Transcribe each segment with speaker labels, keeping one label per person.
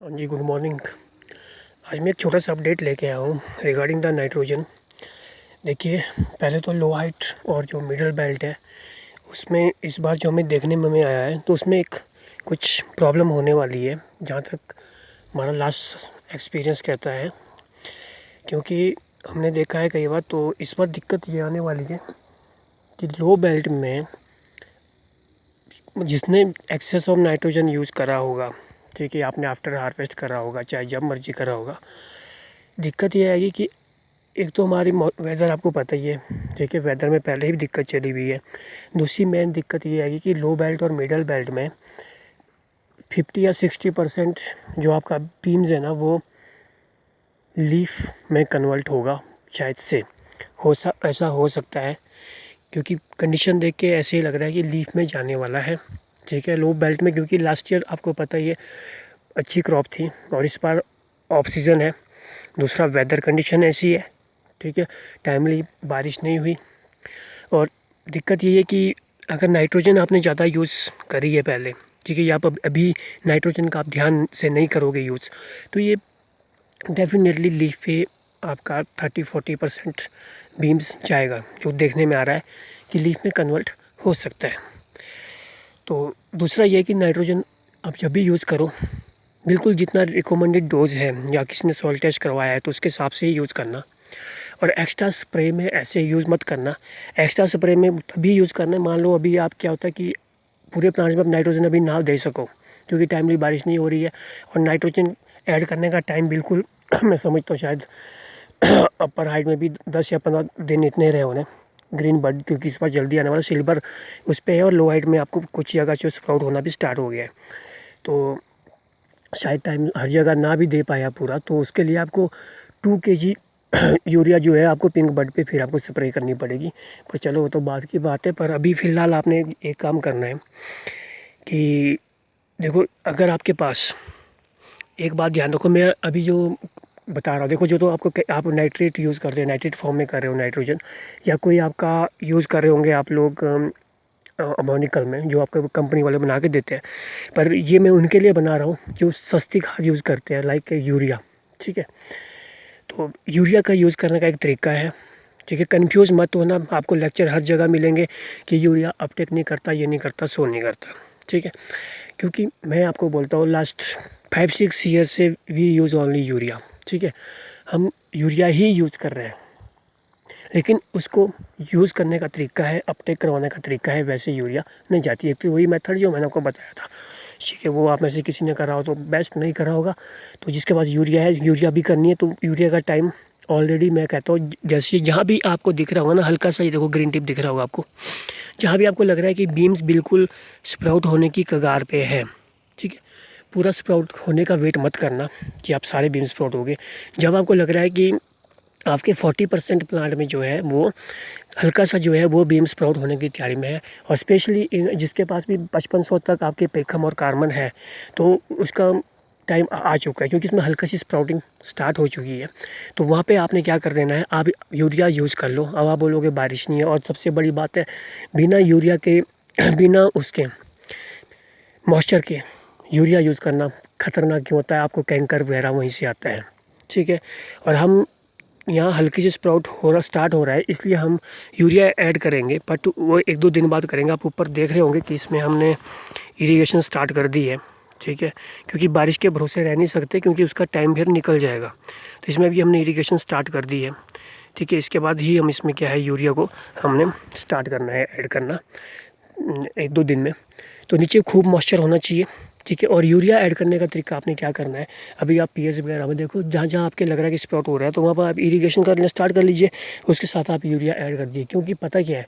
Speaker 1: हाँ जी, good morning. आज मैं एक छोटा सा अपडेट लेके आया हूँ रिगार्डिंग द नाइट्रोजन। देखिए, पहले तो लो हाइट और जो मिडल बेल्ट है उसमें इस बार जो हमें देखने में आया है तो उसमें एक कुछ प्रॉब्लम होने वाली है, जहाँ तक हमारा लास्ट एक्सपीरियंस कहता है। क्योंकि हमने देखा है कई बार, तो इस बार दिक्कत ये आने वाली है कि लो बेल्ट में जिसने एक्सेस ऑफ नाइट्रोजन यूज़ करा होगा, ठीक है, आपने आफ्टर हार्वेस्ट करा होगा, चाहे जब मर्जी करा होगा, दिक्कत ये आएगी कि एक तो हमारी वेदर आपको पता ही है, ठीक है, वेदर में पहले ही दिक्कत चली हुई है। दूसरी मेन दिक्कत ये आएगी कि लो बेल्ट और मिडल बेल्ट में 50 या 60% जो आपका बीम्स है ना, वो लीफ में कन्वर्ट होगा शायद से। ऐसा हो सकता है, क्योंकि कंडीशन देख के ऐसे ही लग रहा है कि लीफ में जाने वाला है, ठीक है, लो बेल्ट में। क्योंकि लास्ट ईयर आपको पता ही है अच्छी क्रॉप थी, और इस बार ऑफ सीज़न है। दूसरा वेदर कंडीशन ऐसी है, ठीक है, टाइमली बारिश नहीं हुई। और दिक्कत ये है कि अगर नाइट्रोजन आपने ज़्यादा यूज़ करी है पहले, ठीक है, या आप अभी नाइट्रोजन का आप ध्यान से नहीं करोगे यूज़, तो ये डेफिनेटली लीफ पे आपका 30-40% बीम्स जाएगा, जो देखने में आ रहा है कि लीफ में कन्वर्ट हो सकता है। तो दूसरा ये है कि नाइट्रोजन आप जब भी यूज़ करो, बिल्कुल जितना रिकमेंडेड डोज है या किसी ने सॉइल टेस्ट करवाया है तो उसके हिसाब से ही यूज़ करना। और एक्स्ट्रा स्प्रे में ऐसे यूज़ मत करना। एक्स्ट्रा स्प्रे में तभी यूज़ करना है, मान लो अभी आप क्या होता है कि पूरे प्लांट्स में आप नाइट्रोजन अभी ना दे सको क्योंकि टाइमली बारिश नहीं हो रही है, और नाइट्रोजन ऐड करने का टाइम बिल्कुल मैं समझता हूँ शायद अपर हाइट में भी 10 या 15 दिन इतने रहे उन्हें ग्रीन बड, क्योंकि इस बार जल्दी आने वाला सिल्वर उस पर है, और लो हाइट में आपको कुछ जगह जो स्प्राउट होना भी स्टार्ट हो गया है। तो शायद टाइम हर जगह ना भी दे पाया पूरा, तो उसके लिए आपको 2 kg यूरिया जो है आपको पिंक बड पे फिर आपको स्प्रे करनी पड़ेगी। पर चलो वो तो बाद की बात है। पर अभी फ़िलहाल आपने एक काम करना है कि देखो, अगर आपके पास, एक बात ध्यान रखो, मैं अभी जो बता रहा हूँ, देखो, जो तो आपको आप नाइट्रेट यूज़ कर रहे हो, नाइट्रेट फॉर्म में कर रहे हो नाइट्रोजन, या कोई आपका यूज़ कर रहे होंगे आप लोग अमोनिकल में, जो आपको कंपनी वाले बना के देते हैं। पर ये मैं उनके लिए बना रहा हूँ जो सस्ती खाद यूज़ करते हैं, लाइक यूरिया, ठीक है। तो यूरिया का यूज़ करने का एक तरीका है, ठीक है। कन्फ्यूज़ मत होना, आपको लेक्चर हर जगह मिलेंगे कि यूरिया अपटेक नहीं करता, ये नहीं करता, सो नहीं करता, ठीक है। क्योंकि मैं आपको बोलता हूँ लास्ट 5-6 ईयर से वी यूज़ ओनली यूरिया, ठीक है। हम यूरिया ही यूज़ कर रहे हैं, लेकिन उसको यूज़ करने का तरीका है, अपटेक करवाने का तरीका है, वैसे यूरिया नहीं जाती है। तो वही मेथड जो मैंने आपको बताया था, ठीक है, वो आप में से किसी ने करा हो तो बेस्ट, नहीं करा होगा तो जिसके पास यूरिया है, यूरिया भी करनी है, तो यूरिया का टाइम ऑलरेडी मैं कहता हूँ, जैसे जहाँ भी आपको दिख रहा होगा ना, हल्का सा, ये देखो ग्रीन टिप दिख रहा होगा आपको, जहाँ भी आपको लग रहा है कि बीम्स बिल्कुल स्प्राउट होने की कगार पे है, ठीक है, पूरा स्प्राउट होने का वेट मत करना कि आप सारे बीम्स स्प्राउट हो गए। जब आपको लग रहा है कि आपके 40% प्लांट में जो है वो हल्का सा जो है वो बीम स्प्राउट होने की तैयारी में है, और स्पेशली जिसके पास भी 5500 तक आपके पेखम और कार्बन है, तो उसका टाइम आ चुका है, क्योंकि इसमें हल्का सी स्प्राउटिंग स्टार्ट हो चुकी है। तो वहाँ पे आपने क्या कर देना है, आप यूरिया यूज़ कर लो। अब आप बोलोगे बारिश नहीं है, और सबसे बड़ी बात है, बिना यूरिया के बिना उसके मॉइस्चर के यूरिया यूज़ करना खतरनाक क्यों होता है, आपको कैंकर वगैरह वहीं से आता है, ठीक है। और हम यहाँ हल्की सी स्प्राउट हो रहा स्टार्ट हो रहा है, इसलिए हम यूरिया ऐड करेंगे, बट वो 1-2 दिन बाद करेंगे। आप ऊपर देख रहे होंगे कि इसमें हमने इरिगेशन स्टार्ट कर दी है, ठीक है, क्योंकि बारिश के भरोसे रह नहीं सकते, क्योंकि उसका टाइम फिर निकल जाएगा। तो इसमें भी हमने इरिगेशन स्टार्ट कर दी है, ठीक है। इसके बाद ही हम इसमें क्या है, यूरिया को हमने स्टार्ट करना है, ऐड करना 1-2 दिन में। तो नीचे खूब मॉइस्चर होना चाहिए, ठीक है। और यूरिया ऐड करने का तरीका आपने क्या करना है, अभी आप पीएच वगैरह में देखो, जहाँ जहाँ आपके लग रहा है कि स्प्राउट हो रहा है, तो वहाँ पर आप इरिगेशन करना स्टार्ट कर लीजिए, उसके साथ आप यूरिया ऐड कर दीजिए। क्योंकि पता क्या है,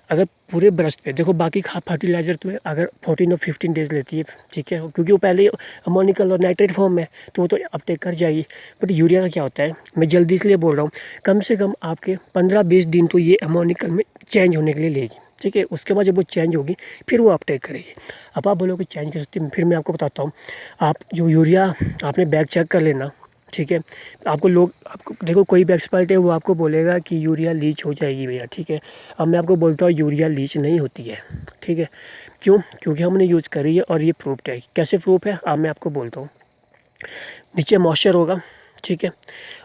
Speaker 1: अगर पूरे ब्रस्ट पे देखो, बाकी खाद फर्टिलाइजर तो अगर 14 और 15 डेज लेती है, ठीक है, क्योंकि वो पहले अमोनिकल और नाइट्रेट फॉर्म में, तो वो तो अपटेक कर जाएगी। बट यूरिया का क्या होता है, मैं जल्दी इसलिए बोल रहा हूँ, कम से कम आपके 15-20 दिन तो ये अमोनिकल में चेंज होने के लिए लेगी, ठीक है। उसके बाद जब वो चेंज होगी फिर वो अपटेक करेगी। अब आप बोलोगे चेंज कर सकती है, फिर मैं आपको बताता हूँ। आप जो यूरिया आपने बैग चेक कर लेना, ठीक है। आपको देखो, कोई भी एक्सपर्ट है वो आपको बोलेगा कि यूरिया लीच हो जाएगी भैया, ठीक है। अब मैं आपको बोलता हूँ यूरिया लीच नहीं होती है, ठीक है। क्यों? क्योंकि हमने यूज़ करी है और ये प्रूफ्ड है। कैसे प्रूफ है, अब मैं आपको बोलता हूँ। नीचे मॉइस्चर होगा, ठीक है।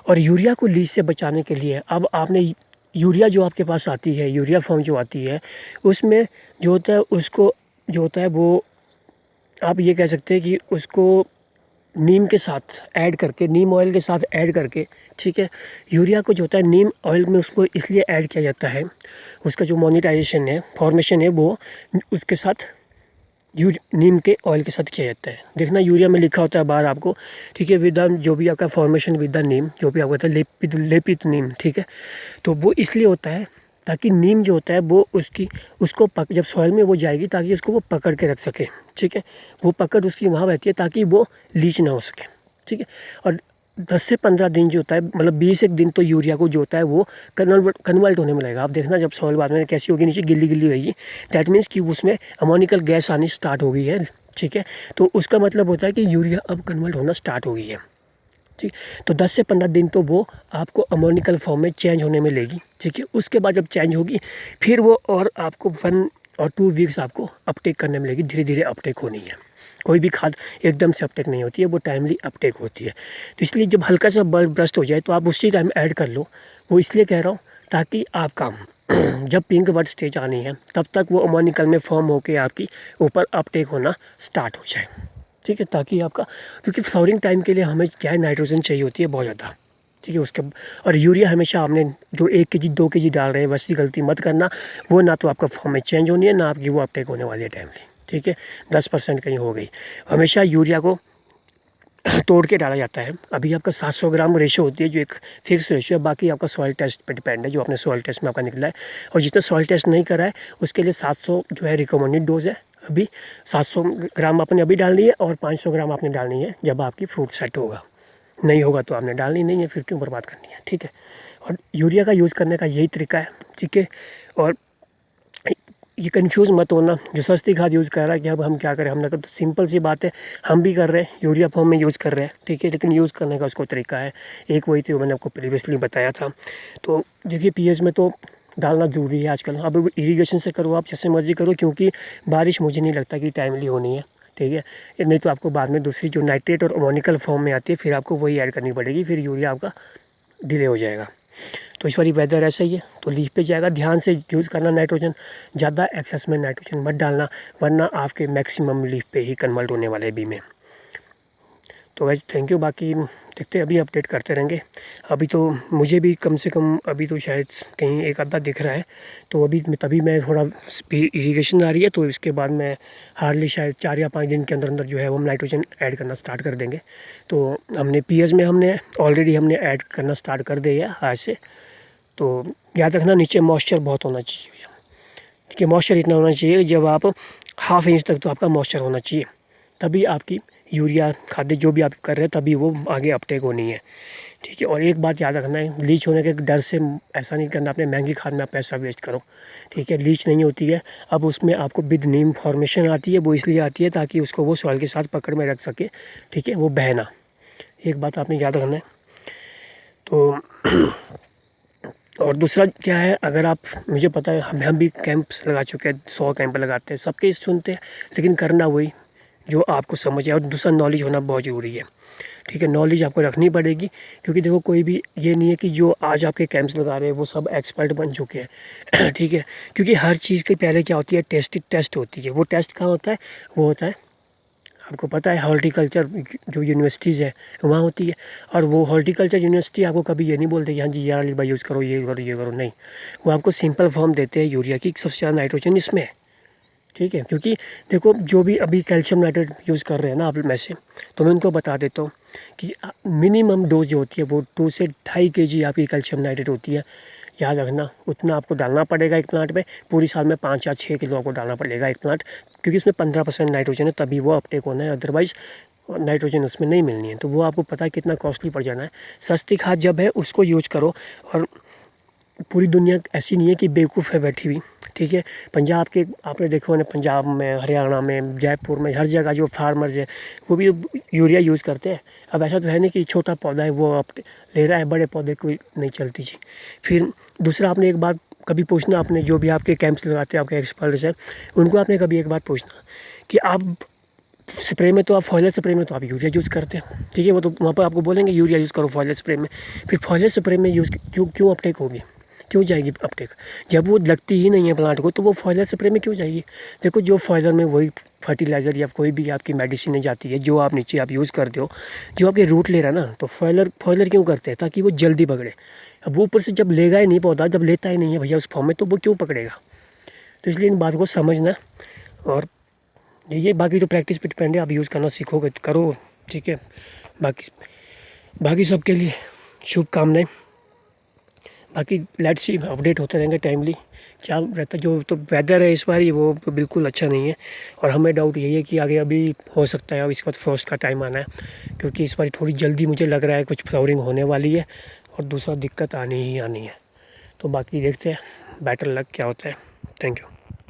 Speaker 1: और यूरिया को लीच से बचाने के लिए अब आपने यूरिया जो आपके पास आती है, यूरिया फॉर्म जो आती है, उसमें जो होता है उसको जो होता है वो आप ये कह सकते हैं कि उसको नीम के साथ ऐड करके, नीम ऑयल के साथ ऐड करके, ठीक है। यूरिया को जो होता है नीम ऑयल में उसको इसलिए ऐड किया जाता है, उसका जो मोनेटाइजेशन है, फॉर्मेशन है, वो उसके साथ नीम के ऑयल के साथ किया जाता है। देखना यूरिया में लिखा होता है बाहर आपको, ठीक है, विद द जो भी आपका फॉर्मेशन विद द नीम, जो भी आपको होता है लेपित नीम, ठीक है। तो वो इसलिए होता है ताकि नीम जो होता है वो उसको जब सॉइल में वो जाएगी ताकि उसको वो पकड़ के रख सके, ठीक है। वो पकड़ उसकी वहाँ रहती है ताकि वो लीच ना हो सके, ठीक है। और 10 से 15 दिन जो होता है, मतलब 20 एक दिन तो यूरिया को जो होता है वो कन्वर्ट होने में लगेगा। आप देखना जब सॉइल बाद में कैसी होगी, नीचे गिल्ली गिल्ली होगी, दैट मीन्स कि उसमें अमोनिकल गैस आनी स्टार्ट हो गई है, ठीक है। तो उसका मतलब होता है कि यूरिया अब कन्वर्ट होना स्टार्ट हो गई है, ठीक। तो 10 से 15 दिन तो वो आपको अमोनिकल फॉर्म में चेंज होने में लेगी, ठीक है। उसके बाद जब चेंज होगी फिर वो और आपको 1 और 2 वीक्स आपको अपटेक करने में लगेगी, धीरे धीरे अपटेक होनी है। कोई भी खाद एकदम से अपटेक नहीं होती है, वो टाइमली अपटेक होती है। तो इसलिए जब हल्का सा बल्ब ब्रस्ट हो जाए तो आप उसी टाइम ऐड कर लो। वो इसलिए कह रहा हूँ ताकि आपका जब पिंक बड स्टेज आनी है तब तक वो अमोनिकल में फॉर्म होकर आपकी ऊपर अपटेक होना स्टार्ट हो जाए, ठीक है। ताकि आपका, क्योंकि फ्लावरिंग टाइम के लिए हमें क्या है, नाइट्रोजन चाहिए होती है बहुत ज़्यादा, ठीक है। उसके और यूरिया हमेशा आपने जो 1 केजी 2 केजी डाल रहे हैं वैसी गलती मत करना। वो ना तो आपका फॉर्म में चेंज होनी है, ना आपकी वो अपटेक होने वाली है टाइमली, ठीक है। 10% कहीं हो गई। हमेशा यूरिया को तोड़ के डाला जाता है। अभी आपका 700 ग्राम रेशो होती है जो एक फिक्स रेशो है, बाकी आपका सॉइल टेस्ट पे डिपेंड है, जो आपने सॉइल टेस्ट में आपका निकला है। और जिसने सॉइल टेस्ट नहीं करा है उसके लिए 700 जो है रिकमेंडेड डोज है। अभी 700 ग्राम आपने अभी डालनी है और 500 ग्राम आपने डालनी है जब आपकी फ्रूट सेट होगा। नहीं होगा तो आपने डालनी नहीं है, फिर क्यों बर्बाद करनी है, ठीक है। और यूरिया का यूज़ करने का यही तरीका है, ठीक है। और ये कंफ्यूज मत होना जो सस्ती खाद यूज़ कर रहा है कि अब हम क्या करें, हमने तो सिंपल सी बात है, हम भी कर रहे हैं, यूरिया फॉर्म में यूज़ कर रहे हैं, ठीक है। लेकिन यूज़ करने का उसको तरीका है। एक वही थी, मैंने आपको प्रीवियसली बताया था। तो देखिए पीएच में तो डालना ज़रूरी है आजकल। अब इरीगेशन से करो, आप जैसे मर्जी करो, क्योंकि बारिश मुझे नहीं लगता कि टाइमली होनी है, ठीक है। नहीं तो आपको बाद में दूसरी जो नाइट्रेट और अमोनिकल फॉर्म में आती है फिर आपको वही ऐड करनी पड़ेगी, फिर यूरिया आपका डिले हो जाएगा। तो इस बारी वेदर ऐसा ही है तो लीफ पे जाएगा, ध्यान से यूज़ करना नाइट्रोजन, ज़्यादा एक्सेस में नाइट्रोजन मत डालना, वरना आपके मैक्सिमम लीफ पे ही कन्वर्ट होने वाले बी में। तो वैसे थैंक यू, बाकी देखते हैं, अभी अपडेट करते रहेंगे। अभी तो मुझे भी कम से कम अभी तो शायद कहीं एक आधा दिख रहा है, तो अभी तभी मैं थोड़ा इरीगेशन आ रही है, तो इसके बाद मैं हार्डली शायद 4 या 5 दिन के अंदर अंदर जो है वो हम नाइट्रोजन ऐड करना स्टार्ट कर देंगे। तो हमने पीएच में हमने ऑलरेडी ऐड करना स्टार्ट कर दिया है आज से। तो याद रखना नीचे मॉइस्चर बहुत होना चाहिए भैया, ठीक है। मॉइस्चर इतना होना चाहिए, जब आप 1/2 इंच तक तो आपका मॉइस्चर होना चाहिए, तभी आपकी यूरिया खाद्य जो भी आप कर रहे हैं तभी वो आगे अपटेक होनी है, ठीक है। और एक बात याद रखना है, लीच होने के डर से ऐसा नहीं करना अपने महंगी खाद में आप पैसा वेस्ट करो, ठीक है। लीच नहीं होती है, अब उसमें आपको विद नीम फॉर्मेशन आती है, वो इसलिए आती है ताकि उसको वो सॉइल के साथ पकड़ में रख सके, ठीक है, वो बहना। एक बात आपने याद रखना है। तो और दूसरा क्या है, अगर आप, मुझे पता है हम भी कैंप्स लगा चुके हैं, 100 कैंप लगाते हैं, सबके सुनते हैं, लेकिन करना वही जो आपको समझ आए। और दूसरा नॉलेज होना बहुत ज़रूरी है, ठीक है। नॉलेज आपको रखनी पड़ेगी, क्योंकि देखो कोई भी ये नहीं है कि जो आज आपके कैंप्स लगा रहे हैं वो सब एक्सपर्ट बन चुके हैं ठीक है। क्योंकि हर चीज़ के पहले क्या होती है, टेस्ट होती है। वो टेस्ट कहाँ होता है, वो होता है, आपको पता है, हॉर्टिकल्चर जो यूनिवर्सिटीज़ है वहाँ होती है। और वो हॉर्टिकल्चर यूनिवर्सिटी आपको कभी ये नहीं बोलते कि हाँ जी यार भाई यूज़ करो, ये करो ये करो, नहीं। वो आपको सिंपल फॉर्म देते हैं यूरिया की, सबसे ज़्यादा नाइट्रोजन इसमें है, ठीक है। क्योंकि देखो जो भी अभी कैल्शियम नाइट्रेट यूज़ कर रहे हैं ना आप में से, तो मैं उनको बता देता हूँ कि मिनिमम डोज जो होती है वो 2 से 2.5 kg आपकी कैल्शियम नाइट्रेट होती है। याद रखना उतना आपको डालना पड़ेगा एक प्लांट में, पूरी साल में 5 या 6 किलो आपको डालना पड़ेगा एक प्लांट, क्योंकि इसमें 15% नाइट्रोजन है, तभी वो अपटेक होना है, अदरवाइज़ नाइट्रोजन उसमें नहीं मिलनी है। तो वो आपको पता है कितना कॉस्टली पड़ जाना है। सस्ती खाद जब है उसको यूज करो। और पूरी दुनिया ऐसी नहीं है कि बेवकूफ़ है बैठी हुई, ठीक है। पंजाब के आपने देखा होगा, पंजाब में, हरियाणा में, जयपुर में, हर जगह जो फार्मर्स है वो भी यूरिया यूज़ करते हैं। अब ऐसा तो है नहीं कि छोटा पौधा है वो आप ले रहा है, बड़े पौधे कोई नहीं चलती जी। फिर दूसरा, आपने एक बात कभी पूछना, आपने जो भी आपके कैंप्स लगाते हैं आपके एक्सपर्ट्स हैं, उनको आपने कभी एक बात पूछना कि आप स्प्रे में तो आप फॉइलर स्प्रे में तो आप यूरिया यूज़ करते हैं, ठीक है, वो तो वहाँ पर आपको बोलेंगे यूरिया यूज़ करो फॉइलर स्प्रे में। फिर फॉइलर स्प्रे में यूज़ क्यों अपटेक होगी, क्यों जाएगी अपटेक? जब वो लगती ही नहीं है प्लांट को तो वो फॉइलर स्प्रे में क्यों जाएगी? देखो जो फॉइलर में वही फर्टिलाइज़र या कोई भी आपकी मेडिसिन जाती है जो आप नीचे आप यूज़ करते हो, जो आपके रूट ले रहा है ना, तो फॉइलर क्यों करते हैं? ताकि वो जल्दी पकड़े। अब वो ऊपर से जब लेगा ही नहीं पौधा, जब लेता ही नहीं है भैया उस फॉर्म में, तो वो क्यों पकड़ेगा? तो इसलिए इन बात को समझना। और ये बाकी तो प्रैक्टिस पे डिपेंड है, आप यूज़ करना सीखोगे तो करो, ठीक है। बाकी सबके लिए शुभकामनाएं। बाकी लेट्स सी, अपडेट होते रहेंगे टाइमली क्या रहता है। जो तो वेदर है इस बार वो तो बिल्कुल अच्छा नहीं है, और हमें डाउट यही है कि आगे अभी हो सकता है अब इसके बाद फ्रॉस्ट का टाइम आना है, क्योंकि इस बार थोड़ी जल्दी मुझे लग रहा है कुछ फ्लावरिंग होने वाली है, और दूसरा दिक्कत आनी ही आनी है। तो बाकी देखते हैं, बेटर लक क्या होता है। Thank you.